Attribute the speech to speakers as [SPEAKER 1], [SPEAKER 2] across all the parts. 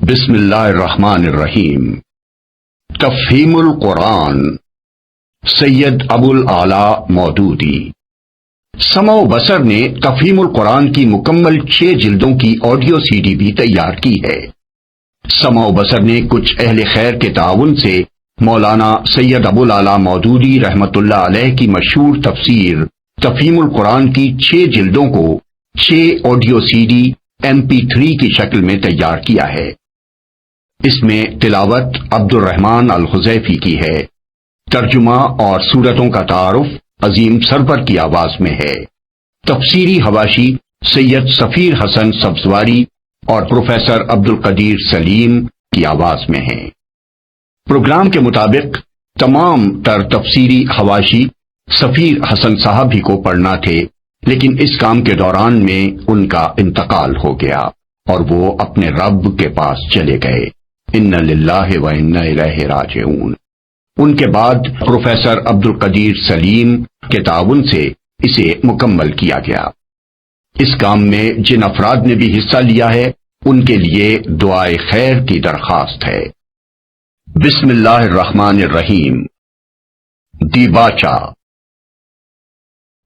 [SPEAKER 1] بسم اللہ الرحمن الرحیم۔ تفہیم القرآن، سید ابو الاعلی مودودی۔ سمع و بصر نے تفہیم القرآن کی مکمل 6 جلدوں کی آڈیو سی ڈی بھی تیار کی ہے۔ سمع و بصر نے کچھ اہل خیر کے تعاون سے مولانا سید ابو الاعلی مودودی رحمۃ اللہ علیہ کی مشہور تفسیر تفہیم القرآن کی 6 جلدوں کو 6 آڈیو سی ڈی MP3 کی شکل میں تیار کیا ہے۔ اس میں تلاوت عبد الرحمن الحذیفی کی ہے، ترجمہ اور سورتوں کا تعارف عظیم سرور کی آواز میں ہے، تفسیری حواشی سید سفیر حسن سبزواری اور پروفیسر عبد القدیر سلیم کی آواز میں ہے۔ پروگرام کے مطابق تمام تر تفسیری حواشی سفیر حسن صاحب ہی کو پڑھنا تھے، لیکن اس کام کے دوران میں ان کا انتقال ہو گیا اور وہ اپنے رب کے پاس چلے گئے۔ ان للہ و انا الیہ راجعون۔ ان کے بعد پروفیسر عبد القدیر سلیم کے تعاون سے اسے مکمل کیا گیا۔ اس کام میں جن افراد نے بھی حصہ لیا ہے ان کے لیے دعائے خیر کی درخواست ہے۔ بسم اللہ الرحمن الرحیم۔ دیباچہ۔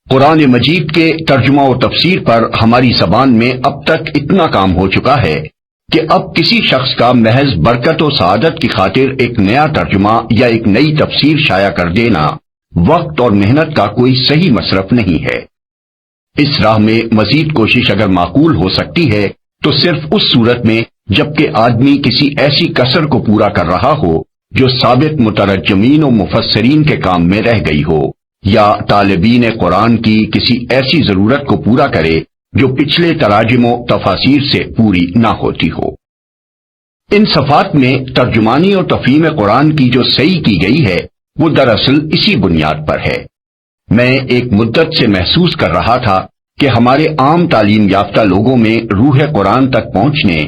[SPEAKER 1] قرآن مجید کے ترجمہ و تفسیر پر ہماری زبان میں اب تک اتنا کام ہو چکا ہے کہ اب کسی شخص کا محض برکت و سعادت کی خاطر ایک نیا ترجمہ یا ایک نئی تفسیر شائع کر دینا وقت اور محنت کا کوئی صحیح مصرف نہیں ہے۔ اس راہ میں مزید کوشش اگر معقول ہو سکتی ہے تو صرف اس صورت میں جبکہ آدمی کسی ایسی کسر کو پورا کر رہا ہو جو سابق مترجمین و مفسرین کے کام میں رہ گئی ہو، یا طالبین قرآن کی کسی ایسی ضرورت کو پورا کرے جو پچھلے تراجم و تفاسیر سے پوری نہ ہوتی ہو۔ ان صفات میں ترجمانی اور تفہیم قرآن کی جو صحیح کی گئی ہے وہ دراصل اسی بنیاد پر ہے۔ میں ایک مدت سے محسوس کر رہا تھا کہ ہمارے عام تعلیم یافتہ لوگوں میں روح قرآن تک پہنچنے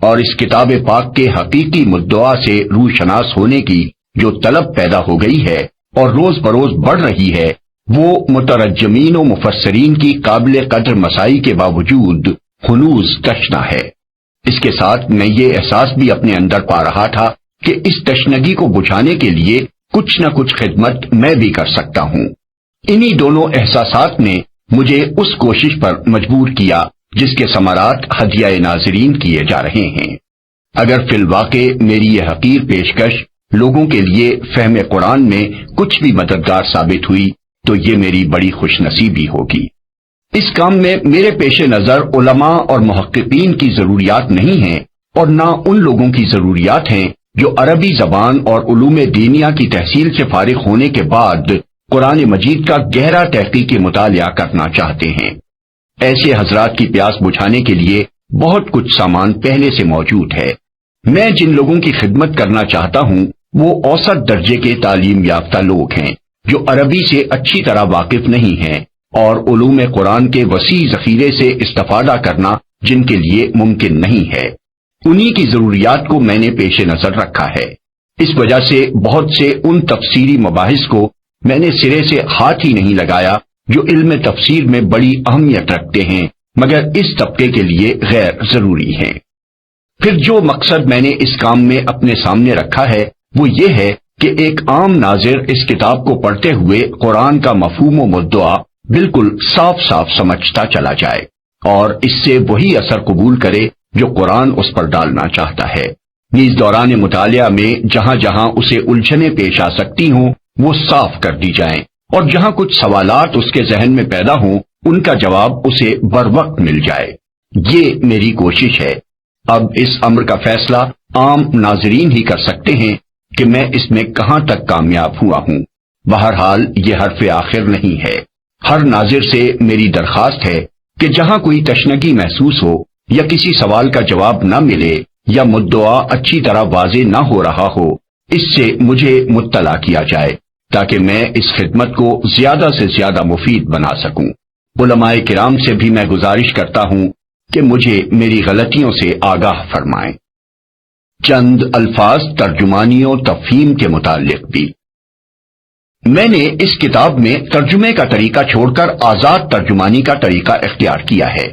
[SPEAKER 1] اور اس کتاب پاک کے حقیقی مدعا سے روح شناس ہونے کی جو طلب پیدا ہو گئی ہے اور روز بروز بڑھ رہی ہے، وہ مترجمین و مفسرین کی قابل قدر مسائی کے باوجود ہنوز تشنا ہے۔ اس کے ساتھ میں یہ احساس بھی اپنے اندر پا رہا تھا کہ اس تشنگی کو بجھانے کے لیے کچھ نہ کچھ خدمت میں بھی کر سکتا ہوں۔ انہی دونوں احساسات نے مجھے اس کوشش پر مجبور کیا جس کے ثمرات ہدیہ ناظرین کیے جا رہے ہیں۔ اگر فی الواقع میری یہ حقیر پیشکش لوگوں کے لیے فہم قرآن میں کچھ بھی مددگار ثابت ہوئی تو یہ میری بڑی خوش نصیبی ہوگی۔ اس کام میں میرے پیش نظر علماء اور محققین کی ضروریات نہیں ہیں اور نہ ان لوگوں کی ضروریات ہیں جو عربی زبان اور علوم دینیہ کی تحصیل سے فارغ ہونے کے بعد قرآن مجید کا گہرا تحقیقی مطالعہ کرنا چاہتے ہیں۔ ایسے حضرات کی پیاس بجھانے کے لیے بہت کچھ سامان پہلے سے موجود ہے۔ میں جن لوگوں کی خدمت کرنا چاہتا ہوں وہ اوسط درجے کے تعلیم یافتہ لوگ ہیں جو عربی سے اچھی طرح واقف نہیں ہیں اور علوم قرآن کے وسیع ذخیرے سے استفادہ کرنا جن کے لیے ممکن نہیں ہے۔ انہی کی ضروریات کو میں نے پیش نظر رکھا ہے۔ اس وجہ سے بہت سے ان تفسیری مباحث کو میں نے سرے سے ہاتھ ہی نہیں لگایا جو علم تفسیر میں بڑی اہمیت رکھتے ہیں مگر اس طبقے کے لیے غیر ضروری ہیں۔ پھر جو مقصد میں نے اس کام میں اپنے سامنے رکھا ہے وہ یہ ہے کہ ایک عام ناظر اس کتاب کو پڑھتے ہوئے قرآن کا مفہوم و مدعا بالکل صاف صاف سمجھتا چلا جائے اور اس سے وہی اثر قبول کرے جو قرآن اس پر ڈالنا چاہتا ہے۔ نیز دوران مطالعہ میں جہاں جہاں اسے الجھنیں پیش آ سکتی ہوں وہ صاف کر دی جائیں اور جہاں کچھ سوالات اس کے ذہن میں پیدا ہوں ان کا جواب اسے بر وقت مل جائے۔ یہ میری کوشش ہے۔ اب اس امر کا فیصلہ عام ناظرین ہی کر سکتے ہیں کہ میں اس میں کہاں تک کامیاب ہوا ہوں۔ بہرحال یہ حرف آخر نہیں ہے۔ ہر ناظر سے میری درخواست ہے کہ جہاں کوئی تشنگی محسوس ہو یا کسی سوال کا جواب نہ ملے یا مدعا اچھی طرح واضح نہ ہو رہا ہو، اس سے مجھے مطلع کیا جائے تاکہ میں اس خدمت کو زیادہ سے زیادہ مفید بنا سکوں۔ علماء کرام سے بھی میں گزارش کرتا ہوں کہ مجھے میری غلطیوں سے آگاہ فرمائیں۔ چند الفاظ ترجمانی و تفہیم کے متعلق بھی۔ میں نے اس کتاب میں ترجمے کا طریقہ چھوڑ کر آزاد ترجمانی کا طریقہ اختیار کیا ہے۔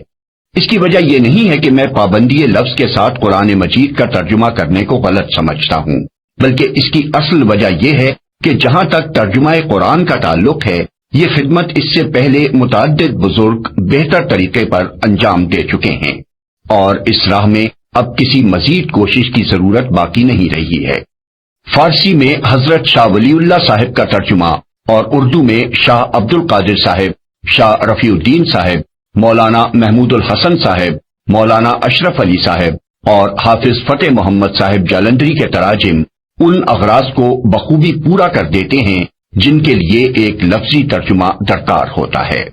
[SPEAKER 1] اس کی وجہ یہ نہیں ہے کہ میں پابندی لفظ کے ساتھ قرآن مجید کا ترجمہ کرنے کو غلط سمجھتا ہوں، بلکہ اس کی اصل وجہ یہ ہے کہ جہاں تک ترجمہ قرآن کا تعلق ہے، یہ خدمت اس سے پہلے متعدد بزرگ بہتر طریقے پر انجام دے چکے ہیں، اور اس راہ میں اب کسی مزید کوشش کی ضرورت باقی نہیں رہی ہے۔ فارسی میں حضرت شاہ ولی اللہ صاحب کا ترجمہ اور اردو میں شاہ عبد القادر صاحب، شاہ رفیع الدین صاحب، مولانا محمود الحسن صاحب، مولانا اشرف علی صاحب اور حافظ فتح محمد صاحب جالندری کے تراجم ان اغراض کو بخوبی پورا کر دیتے ہیں جن کے لیے ایک لفظی ترجمہ درکار ہوتا ہے،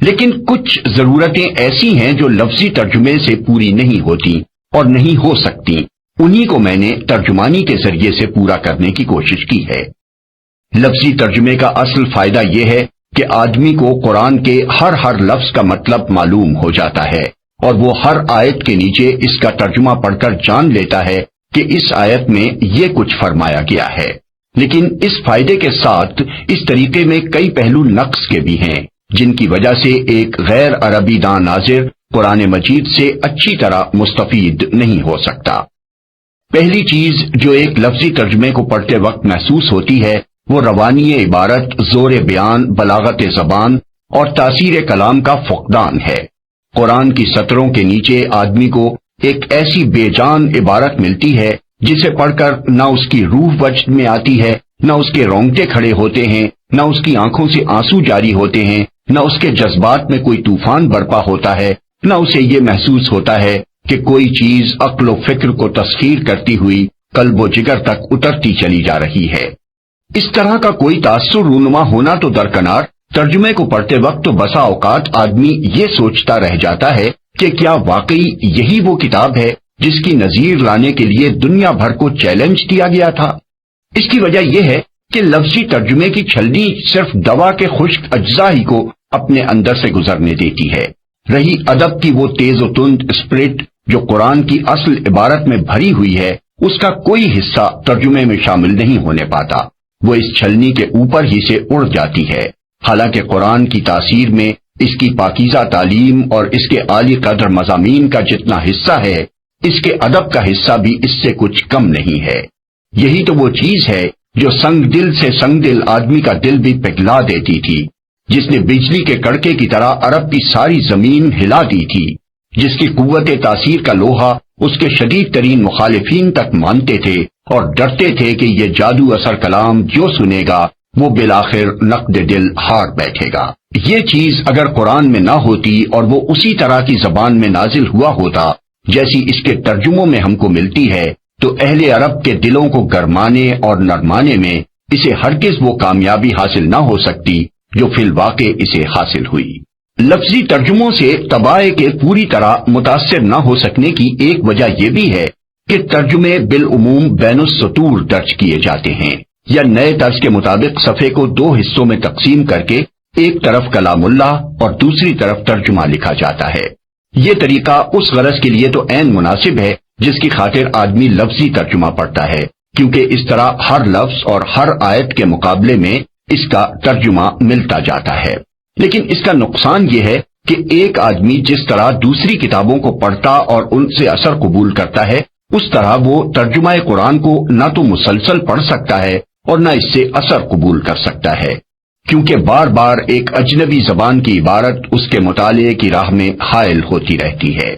[SPEAKER 1] لیکن کچھ ضرورتیں ایسی ہیں جو لفظی ترجمے سے پوری نہیں ہوتی اور نہیں ہو سکتی، انہی کو میں نے ترجمانی کے ذریعے سے پورا کرنے کی کوشش کی ہے۔ لفظی ترجمے کا اصل فائدہ یہ ہے کہ آدمی کو قرآن کے ہر لفظ کا مطلب معلوم ہو جاتا ہے، اور وہ ہر آیت کے نیچے اس کا ترجمہ پڑھ کر جان لیتا ہے کہ اس آیت میں یہ کچھ فرمایا گیا ہے۔ لیکن اس فائدے کے ساتھ اس طریقے میں کئی پہلو نقص کے بھی ہیں جن کی وجہ سے ایک غیر عربی دان ناظر قرآن مجید سے اچھی طرح مستفید نہیں ہو سکتا۔ پہلی چیز جو ایک لفظی ترجمے کو پڑھتے وقت محسوس ہوتی ہے وہ روانی عبارت، زور بیان، بلاغت زبان اور تاثیر کلام کا فقدان ہے۔ قرآن کی سطروں کے نیچے آدمی کو ایک ایسی بے جان عبارت ملتی ہے جسے پڑھ کر نہ اس کی روح وجد میں آتی ہے، نہ اس کے رونگٹے کھڑے ہوتے ہیں، نہ اس کی آنکھوں سے آنسو جاری ہوتے ہیں، نہ اس کے جذبات میں کوئی طوفان برپا ہوتا ہے، نہ اسے یہ محسوس ہوتا ہے کہ کوئی چیز عقل و فکر کو تسخیر کرتی ہوئی قلب و جگر تک اترتی چلی جا رہی ہے۔ اس طرح کا کوئی تاثر رونما ہونا تو درکنار، ترجمے کو پڑھتے وقت تو بسا اوقات آدمی یہ سوچتا رہ جاتا ہے کہ کیا واقعی یہی وہ کتاب ہے جس کی نظیر لانے کے لیے دنیا بھر کو چیلنج دیا گیا تھا۔ اس کی وجہ یہ ہے کہ لفظی ترجمے کی چھلنی صرف دوا کے خشک اجزاء ہی کو اپنے اندر سے گزرنے دیتی ہے، رہی ادب کی وہ تیز و تند اسپرٹ جو قرآن کی اصل عبارت میں بھری ہوئی ہے، اس کا کوئی حصہ ترجمے میں شامل نہیں ہونے پاتا، وہ اس چھلنی کے اوپر ہی سے اڑ جاتی ہے۔ حالانکہ قرآن کی تاثیر میں اس کی پاکیزہ تعلیم اور اس کے عالی قدر مضامین کا جتنا حصہ ہے، اس کے ادب کا حصہ بھی اس سے کچھ کم نہیں ہے۔ یہی تو وہ چیز ہے جو سنگ دل سے سنگ دل آدمی کا دل بھی پگھلا دیتی تھی، جس نے بجلی کے کڑکے کی طرح عرب کی ساری زمین ہلا دی تھی، جس کی قوت تاثیر کا لوہا اس کے شدید ترین مخالفین تک مانتے تھے اور ڈرتے تھے کہ یہ جادو اثر کلام جو سنے گا وہ بالآخر نقد دل ہار بیٹھے گا۔ یہ چیز اگر قرآن میں نہ ہوتی اور وہ اسی طرح کی زبان میں نازل ہوا ہوتا جیسی اس کے ترجموں میں ہم کو ملتی ہے، تو اہل عرب کے دلوں کو گرمانے اور نرمانے میں اسے ہرگز وہ کامیابی حاصل نہ ہو سکتی جو فی الواقع اسے حاصل ہوئی۔ لفظی ترجموں سے طبائع کے پوری طرح متاثر نہ ہو سکنے کی ایک وجہ یہ بھی ہے کہ ترجمے بالعموم بین السطور درج کیے جاتے ہیں، یا نئے طرز کے مطابق صفحے کو دو حصوں میں تقسیم کر کے ایک طرف کلام اللہ اور دوسری طرف ترجمہ لکھا جاتا ہے۔ یہ طریقہ اس غرض کے لیے تو عین مناسب ہے جس کی خاطر آدمی لفظی ترجمہ پڑھتا ہے، کیونکہ اس طرح ہر لفظ اور ہر آیت کے مقابلے میں اس کا ترجمہ ملتا جاتا ہے۔ لیکن اس کا نقصان یہ ہے کہ ایک آدمی جس طرح دوسری کتابوں کو پڑھتا اور ان سے اثر قبول کرتا ہے، اس طرح وہ ترجمہ قرآن کو نہ تو مسلسل پڑھ سکتا ہے اور نہ اس سے اثر قبول کر سکتا ہے، کیونکہ بار بار ایک اجنبی زبان کی عبارت اس کے مطالعے کی راہ میں حائل ہوتی رہتی ہے۔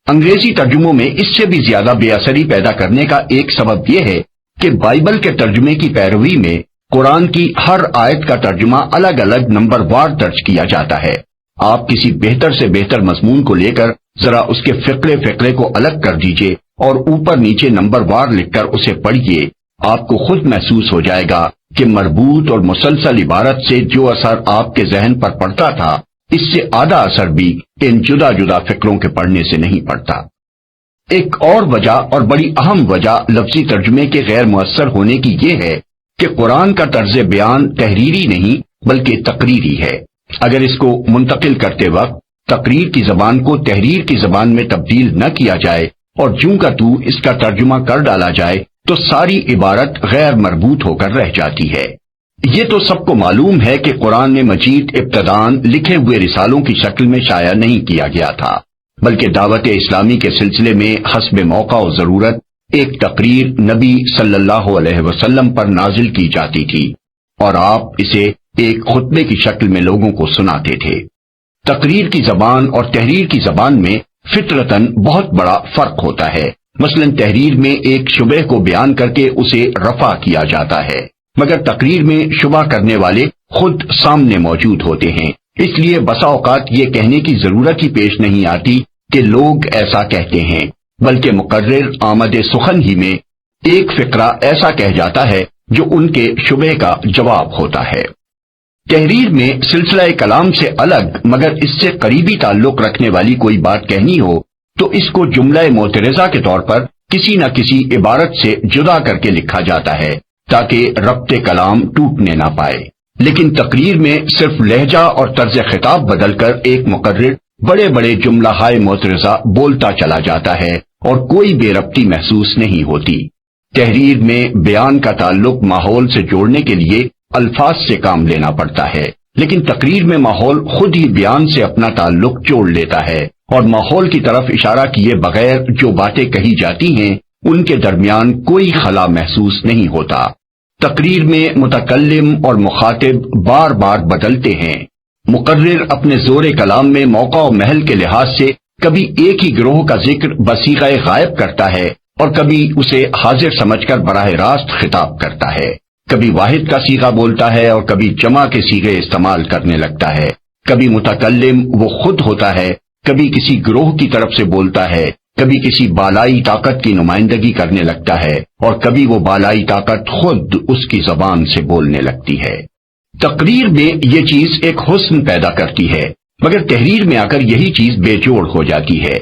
[SPEAKER 1] انگریزی ترجموں میں اس سے بھی زیادہ بے اثری پیدا کرنے کا ایک سبب یہ ہے کہ بائبل کے ترجمے کی پیروی میں قرآن کی ہر آیت کا ترجمہ الگ الگ نمبر وار درج کیا جاتا ہے۔ آپ کسی بہتر سے بہتر مضمون کو لے کر ذرا اس کے فقرے کو الگ کر دیجئے اور اوپر نیچے نمبر وار لکھ کر اسے پڑھیے، آپ کو خود محسوس ہو جائے گا کہ مربوط اور مسلسل عبارت سے جو اثر آپ کے ذہن پر پڑتا تھا، اس سے آدھا اثر بھی ان جدا جدا فکروں کے پڑھنے سے نہیں پڑتا۔ ایک اور وجہ اور بڑی اہم وجہ لفظی ترجمے کے غیر مؤثر ہونے کی یہ ہے کہ قرآن کا طرز بیان تحریری نہیں بلکہ تقریری ہے۔ اگر اس کو منتقل کرتے وقت تقریر کی زبان کو تحریر کی زبان میں تبدیل نہ کیا جائے اور جوں کا تو اس کا ترجمہ کر ڈالا جائے تو ساری عبارت غیر مربوط ہو کر رہ جاتی ہے۔ یہ تو سب کو معلوم ہے کہ قرآن مجید ابتداً لکھے ہوئے رسالوں کی شکل میں شائع نہیں کیا گیا تھا، بلکہ دعوت اسلامی کے سلسلے میں حسب موقع و ضرورت ایک تقریر نبی صلی اللہ علیہ وسلم پر نازل کی جاتی تھی اور آپ اسے ایک خطبے کی شکل میں لوگوں کو سناتے تھے۔ تقریر کی زبان اور تحریر کی زبان میں فطرتاً بہت بڑا فرق ہوتا ہے۔ مثلا تحریر میں ایک شبہ کو بیان کر کے اسے رفع کیا جاتا ہے، مگر تقریر میں شبہ کرنے والے خود سامنے موجود ہوتے ہیں، اس لیے بسا اوقات یہ کہنے کی ضرورت ہی پیش نہیں آتی کہ لوگ ایسا کہتے ہیں، بلکہ مقرر آمد سخن ہی میں ایک فقرہ ایسا کہہ جاتا ہے جو ان کے شبہ کا جواب ہوتا ہے۔ تحریر میں سلسلہ کلام سے الگ مگر اس سے قریبی تعلق رکھنے والی کوئی بات کہنی ہو تو اس کو جملہ معترضہ کے طور پر کسی نہ کسی عبارت سے جدا کر کے لکھا جاتا ہے تاکہ ربط کلام ٹوٹنے نہ پائے، لیکن تقریر میں صرف لہجہ اور طرز خطاب بدل کر ایک مقرر بڑے بڑے جملہ ہائے معترضہ بولتا چلا جاتا ہے اور کوئی بے ربطی محسوس نہیں ہوتی۔ تحریر میں بیان کا تعلق ماحول سے جوڑنے کے لیے الفاظ سے کام لینا پڑتا ہے، لیکن تقریر میں ماحول خود ہی بیان سے اپنا تعلق جوڑ لیتا ہے اور ماحول کی طرف اشارہ کیے بغیر جو باتیں کہی جاتی ہیں ان کے درمیان کوئی خلا محسوس نہیں ہوتا۔ تقریر میں متکلم اور مخاطب بار بار بدلتے ہیں۔ مقرر اپنے زور کلام میں موقع و محل کے لحاظ سے کبھی ایک ہی گروہ کا ذکر بصیغہ غائب کرتا ہے اور کبھی اسے حاضر سمجھ کر براہ راست خطاب کرتا ہے، کبھی واحد کا صیغہ بولتا ہے اور کبھی جمع کے صیغے استعمال کرنے لگتا ہے، کبھی متکلم وہ خود ہوتا ہے، کبھی کسی گروہ کی طرف سے بولتا ہے، کبھی کسی بالائی طاقت کی نمائندگی کرنے لگتا ہے اور کبھی وہ بالائی طاقت خود اس کی زبان سے بولنے لگتی ہے۔ تقریر میں یہ چیز ایک حسن پیدا کرتی ہے، مگر تحریر میں آ کر یہی چیز بے جوڑ ہو جاتی ہے۔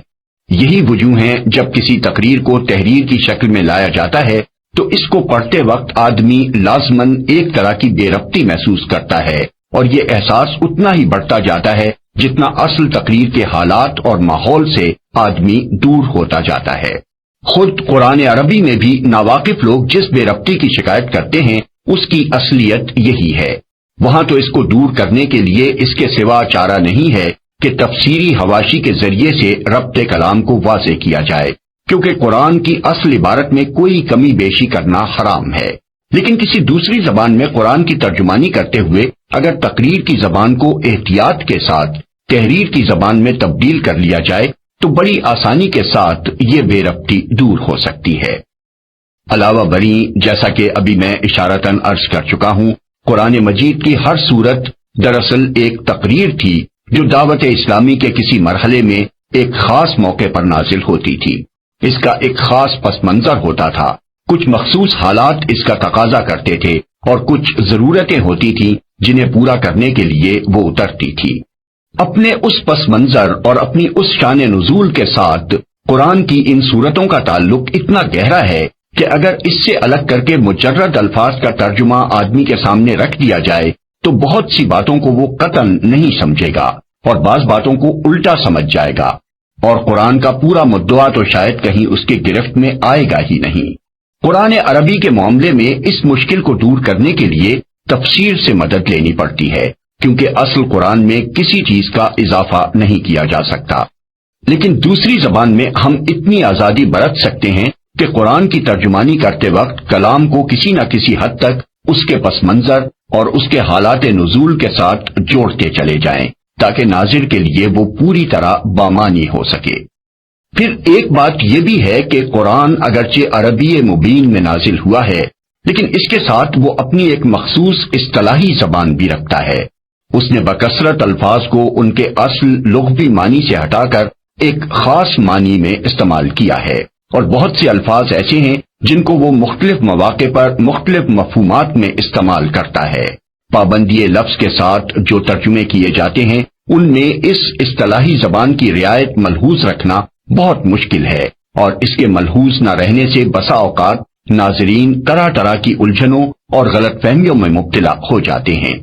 [SPEAKER 1] یہی وجوہ ہیں جب کسی تقریر کو تحریر کی شکل میں لایا جاتا ہے تو اس کو پڑھتے وقت آدمی لازماً ایک طرح کی بے ربطی محسوس کرتا ہے، اور یہ احساس اتنا ہی بڑھتا جاتا ہے جتنا اصل تقریر کے حالات اور ماحول سے آدمی دور ہوتا جاتا ہے۔ خود قرآن عربی میں بھی ناواقف لوگ جس بے ربطی کی شکایت کرتے ہیں اس کی اصلیت یہی ہے۔ وہاں تو اس کو دور کرنے کے لیے اس کے سوا چارہ نہیں ہے کہ تفسیری حواشی کے ذریعے سے ربط کلام کو واضح کیا جائے، کیونکہ قرآن کی اصل عبارت میں کوئی کمی بیشی کرنا حرام ہے۔ لیکن کسی دوسری زبان میں قرآن کی ترجمانی کرتے ہوئے اگر تقریر کی زبان کو احتیاط کے ساتھ تحریر کی زبان میں تبدیل کر لیا جائے تو بڑی آسانی کے ساتھ یہ بے ربطی دور ہو سکتی ہے۔ علاوہ بری جیسا کہ ابھی میں اشارتاً عرض کر چکا ہوں، قرآن مجید کی ہر سورت دراصل ایک تقریر تھی جو دعوت اسلامی کے کسی مرحلے میں ایک خاص موقع پر نازل ہوتی تھی۔ اس کا ایک خاص پس منظر ہوتا تھا، کچھ مخصوص حالات اس کا تقاضا کرتے تھے اور کچھ ضرورتیں ہوتی تھیں جنہیں پورا کرنے کے لیے وہ اترتی تھی۔ اپنے اس پس منظر اور اپنی اس شان نزول کے ساتھ قرآن کی ان صورتوں کا تعلق اتنا گہرا ہے کہ اگر اس سے الگ کر کے مجرد الفاظ کا ترجمہ آدمی کے سامنے رکھ دیا جائے تو بہت سی باتوں کو وہ قطعاً نہیں سمجھے گا اور بعض باتوں کو الٹا سمجھ جائے گا، اور قرآن کا پورا مدعا تو شاید کہیں اس کے گرفت میں آئے گا ہی نہیں۔ قرآن عربی کے معاملے میں اس مشکل کو دور کرنے کے لیے تفسیر سے مدد لینی پڑتی ہے، کیونکہ اصل قرآن میں کسی چیز کا اضافہ نہیں کیا جا سکتا۔ لیکن دوسری زبان میں ہم اتنی آزادی برت سکتے ہیں کہ قرآن کی ترجمانی کرتے وقت کلام کو کسی نہ کسی حد تک اس کے پس منظر اور اس کے حالات نزول کے ساتھ جوڑتے چلے جائیں تاکہ ناظر کے لیے وہ پوری طرح بامانی ہو سکے۔ پھر ایک بات یہ بھی ہے کہ قرآن اگرچہ عربی مبین میں نازل ہوا ہے لیکن اس کے ساتھ وہ اپنی ایک مخصوص اصطلاحی زبان بھی رکھتا ہے۔ اس نے بکثرت الفاظ کو ان کے اصل لغوی معنی سے ہٹا کر ایک خاص معنی میں استعمال کیا ہے، اور بہت سے الفاظ ایسے ہیں جن کو وہ مختلف مواقع پر مختلف مفہومات میں استعمال کرتا ہے۔ پابندی لفظ کے ساتھ جو ترجمے کیے جاتے ہیں ان میں اس اصطلاحی زبان کی رعایت ملحوظ رکھنا بہت مشکل ہے، اور اس کے ملحوظ نہ رہنے سے بسا اوقات ناظرین طرح طرح کی الجھنوں اور غلط فہمیوں میں مبتلا ہو جاتے ہیں۔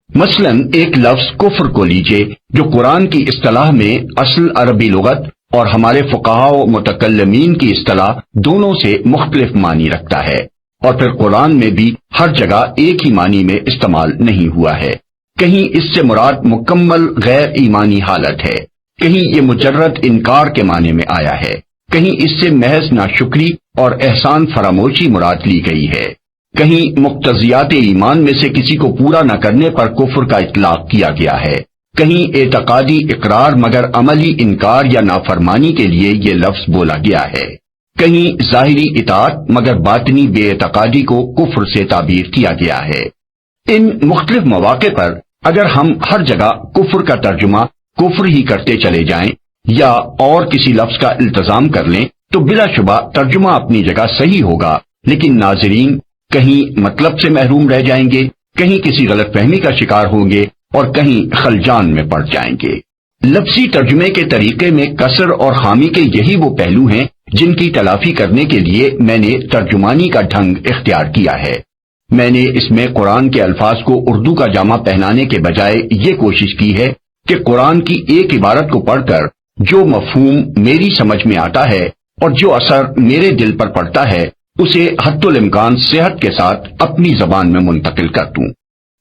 [SPEAKER 1] مثلا ایک لفظ کفر کو لیجئے جو قرآن کی اصطلاح میں اصل عربی لغت اور ہمارے فقہاء و متکلمین کی اصطلاح دونوں سے مختلف معنی رکھتا ہے، اور پھر قرآن میں بھی ہر جگہ ایک ہی معنی میں استعمال نہیں ہوا ہے۔ کہیں اس سے مراد مکمل غیر ایمانی حالت ہے، کہیں یہ مجرد انکار کے معنی میں آیا ہے، کہیں اس سے محض ناشکری اور احسان فراموشی مراد لی گئی ہے، کہیں مقتضیات ایمان میں سے کسی کو پورا نہ کرنے پر کفر کا اطلاق کیا گیا ہے، کہیں اعتقادی اقرار مگر عملی انکار یا نافرمانی کے لیے یہ لفظ بولا گیا ہے، کہیں ظاہری اطاعت مگر باطنی بے اعتقادی کو کفر سے تعبیر کیا گیا ہے۔ ان مختلف مواقع پر اگر ہم ہر جگہ کفر کا ترجمہ کفر ہی کرتے چلے جائیں یا اور کسی لفظ کا التزام کر لیں تو بلا شبہ ترجمہ اپنی جگہ صحیح ہوگا، لیکن ناظرین کہیں مطلب سے محروم رہ جائیں گے، کہیں کسی غلط فہمی کا شکار ہوں گے اور کہیں خلجان میں پڑ جائیں گے۔ لفظی ترجمے کے طریقے میں کسر اور خامی کے یہی وہ پہلو ہیں جن کی تلافی کرنے کے لیے میں نے ترجمانی کا ڈھنگ اختیار کیا ہے۔ میں نے اس میں قرآن کے الفاظ کو اردو کا جامہ پہنانے کے بجائے یہ کوشش کی ہے کہ قرآن کی ایک عبارت کو پڑھ کر جو مفہوم میری سمجھ میں آتا ہے اور جو اثر میرے دل پر پڑتا ہے اسے حد الامکان صحت کے ساتھ اپنی زبان میں منتقل کر دوں۔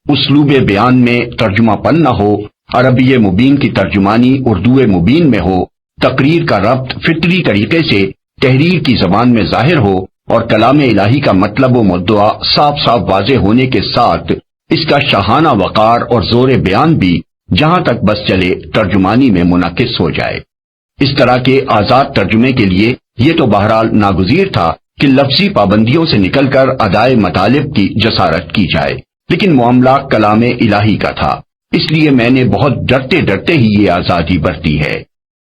[SPEAKER 1] اسلوب بیان میں ترجمہ پن نہ ہو، عربی مبین کی ترجمانی اردو مبین میں ہو، تقریر کا ربط فطری طریقے سے تحریر کی زبان میں ظاہر ہو اور کلام الہی کا مطلب و مدعا صاف صاف واضح ہونے کے ساتھ اس کا شاہانہ وقار اور زور بیان بھی جہاں تک بس چلے ترجمانی میں منعکس ہو جائے۔ اس طرح کے آزاد ترجمے کے لیے یہ تو بہرحال ناگزیر تھا کہ لفظی پابندیوں سے نکل کر ادائے مطالب کی جسارت کی جائے، لیکن معاملہ کلام الہی کا تھا، اس لیے میں نے بہت ڈرتے ڈرتے ہی یہ آزادی برتی ہے۔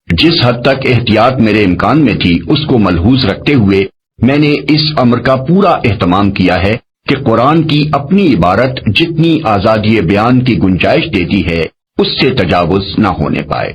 [SPEAKER 1] جس حد تک احتیاط میرے امکان میں تھی اس کو ملحوظ رکھتے ہوئے میں نے اس امر کا پورا اہتمام کیا ہے کہ قرآن کی اپنی عبارت جتنی آزادی بیان کی گنجائش دیتی ہے اس سے تجاوز نہ ہونے پائے۔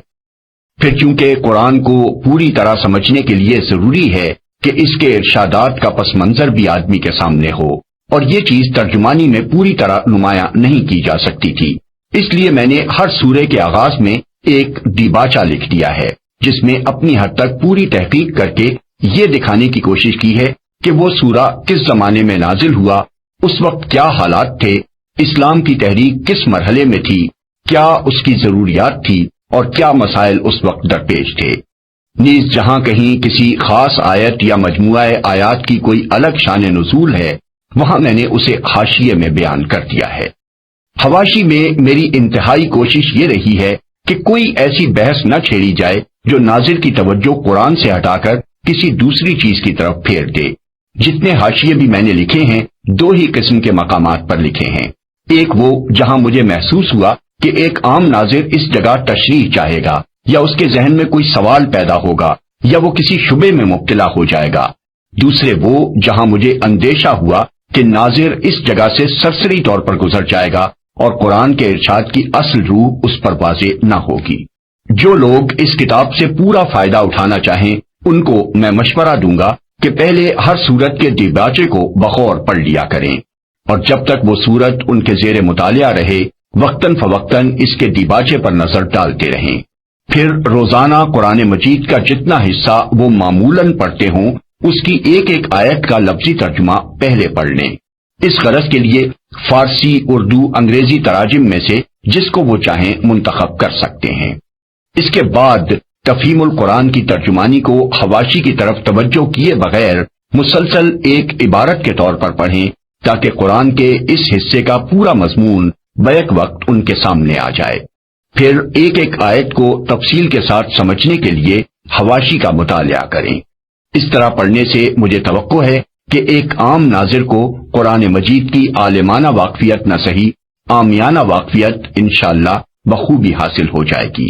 [SPEAKER 1] پھر چونکہ قرآن کو پوری طرح سمجھنے کے لیے ضروری ہے کہ اس کے ارشادات کا پس منظر بھی آدمی کے سامنے ہو، اور یہ چیز ترجمانی میں پوری طرح نمایاں نہیں کی جا سکتی تھی، اس لیے میں نے ہر سورے کے آغاز میں ایک دیباچہ لکھ دیا ہے جس میں اپنی حد تک پوری تحقیق کر کے یہ دکھانے کی کوشش کی ہے کہ وہ سورہ کس زمانے میں نازل ہوا، اس وقت کیا حالات تھے، اسلام کی تحریک کس مرحلے میں تھی، کیا اس کی ضروریات تھی اور کیا مسائل اس وقت درپیش تھے۔ نیز جہاں کہیں کسی خاص آیت یا مجموعہ آیات کی کوئی الگ شان نزول ہے وہاں میں نے اسے حاشیے میں بیان کر دیا ہے۔ حواشی میں میری انتہائی کوشش یہ رہی ہے کہ کوئی ایسی بحث نہ چھیڑی جائے جو ناظر کی توجہ قرآن سے ہٹا کر کسی دوسری چیز کی طرف پھیر دے۔ جتنے حاشیے بھی میں نے لکھے ہیں دو ہی قسم کے مقامات پر لکھے ہیں، ایک وہ جہاں مجھے محسوس ہوا کہ ایک عام ناظر اس جگہ تشریح چاہے گا یا اس کے ذہن میں کوئی سوال پیدا ہوگا یا وہ کسی شبے میں مبتلا ہو جائے گا، دوسرے وہ جہاں مجھے اندیشہ ہوا کہ ناظر اس جگہ سے سرسری طور پر گزر جائے گا اور قرآن کے ارشاد کی اصل روح اس پر واضح نہ ہوگی۔ جو لوگ اس کتاب سے پورا فائدہ اٹھانا چاہیں ان کو میں مشورہ دوں گا کہ پہلے ہر سورت کے دیباچے کو بغور پڑھ لیا کریں، اور جب تک وہ سورت ان کے زیر مطالعہ رہے وقتاً فوقتاً اس کے دیباچے پر نظر ڈالتے رہیں، پھر روزانہ قرآن مجید کا جتنا حصہ وہ معمولاً پڑھتے ہوں اس کی ایک ایک آیت کا لفظی ترجمہ پہلے پڑھ لیں۔ اس غرض کے لیے فارسی، اردو، انگریزی تراجم میں سے جس کو وہ چاہیں منتخب کر سکتے ہیں۔ اس کے بعد تفہیم القرآن کی ترجمانی کو حواشی کی طرف توجہ کیے بغیر مسلسل ایک عبارت کے طور پر پڑھیں تاکہ قرآن کے اس حصے کا پورا مضمون بیک وقت ان کے سامنے آ جائے۔ پھر ایک ایک آیت کو تفصیل کے ساتھ سمجھنے کے لیے حواشی کا مطالعہ کریں۔ اس طرح پڑھنے سے مجھے توقع ہے کہ ایک عام ناظر کو قرآن مجید کی عالمانہ واقفیت نہ صحیح عامیانہ واقفیت انشاءاللہ بخوبی حاصل ہو جائے گی۔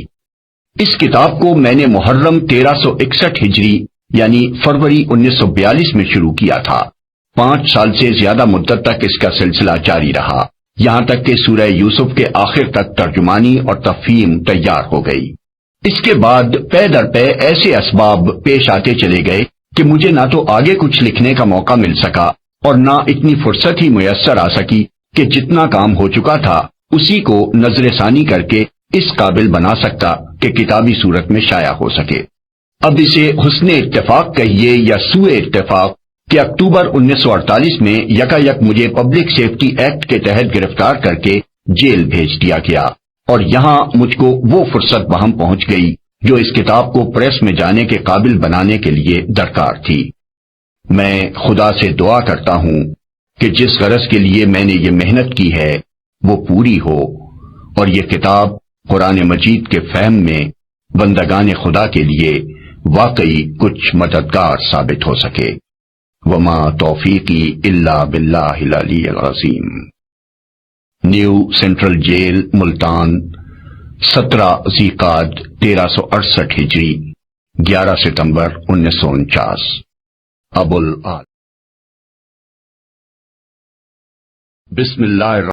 [SPEAKER 1] اس کتاب کو میں نے محرم 1361 ہجری یعنی فروری 1942 میں شروع کیا تھا۔ 5 سال سے زیادہ مدت تک اس کا سلسلہ جاری رہا، یہاں تک کہ سورہ یوسف کے آخر تک ترجمانی اور تفہیم تیار ہو گئی۔ اس کے بعد پے در پے ایسے اسباب پیش آتے چلے گئے کہ مجھے نہ تو آگے کچھ لکھنے کا موقع مل سکا اور نہ اتنی فرصت ہی میسر آ سکی کہ جتنا کام ہو چکا تھا اسی کو نظر ثانی کر کے اس قابل بنا سکتا کہ کتابی صورت میں شائع ہو سکے۔ اب اسے حسن اتفاق کہیے یا سوء اتفاق، کہ اکتوبر 1948 میں یکایک مجھے پبلک سیفٹی ایکٹ کے تحت گرفتار کر کے جیل بھیج دیا گیا، اور یہاں مجھ کو وہ فرصت وہاں پہنچ گئی جو اس کتاب کو پریس میں جانے کے قابل بنانے کے لیے درکار تھی۔ میں خدا سے دعا کرتا ہوں کہ جس غرض کے لیے میں نے یہ محنت کی ہے وہ پوری ہو، اور یہ کتاب قرآن مجید کے فہم میں بندگان خدا کے لیے واقعی کچھ مددگار ثابت ہو سکے۔ وما توفیقی الا باللہ العلی العظیم۔ نیو سینٹرل جیل، ملتان، 17 ذی-القعدہ 1368 ہجری، 11 ستمبر 1949۔ ابو العال۔ بسم اللہ